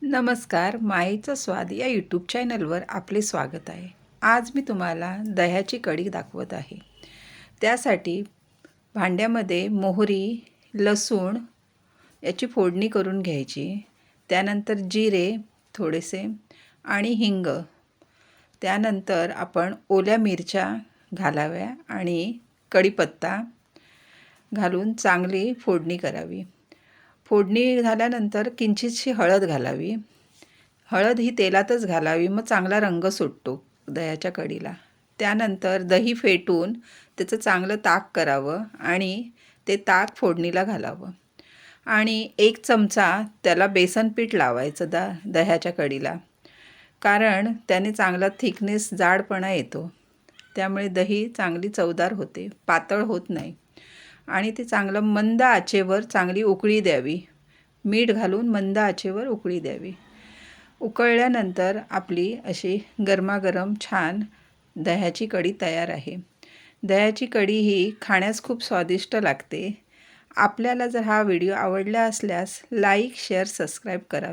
नमस्कार, मायेचा स्वाद या यूट्यूब चॅनलवर आपले स्वागत आहे। आज मी तुम्हाला दह्याची कढी दाखवत आहे। त्यासाठी भांड्यामध्ये मोहरी, लसूण याची फोडणी करून घ्यायची। त्यानंतर जिरे थोडेसे आणि हिंग, त्यानंतर आपण ओल्या मिरच्या घालाव्या आणि कढीपत्ता घालून चांगली फोडणी करावी। फोडणी झाल्यानंतर किंचितशी हळद घालावी। हळद ही तेलातच घालावी, मग चांगला रंग सुटतो दह्याच्या कढीला। त्यानंतर दही फेटून त्याचं चांगलं ताक करावं आणि ते ताक फोडणीला घालावं आणि 1 चमचा त्याला बेसन पीठ लावायचं दह्याच्या कढीला, कारण त्याने चांगला थिकनेस जाडपणा येतो। त्यामुळे दही चांगली चवदार होते, पातळ होत नाही आणि ते चांगलं मंद आचेवर चांगली उकळी द्यावी। मीठ घालून मंद आचेवर उकळी द्यावी। उकळल्यानंतर आपली अशी गरमागरम छान दह्याची कढी तयार आहे। दह्याची कढी ही खाण्यास खूप स्वादिष्ट लागते। आपल्याला जर हा व्हिडिओ आवडला असल्यास लाईक, शेअर, सबस्क्राईब करा।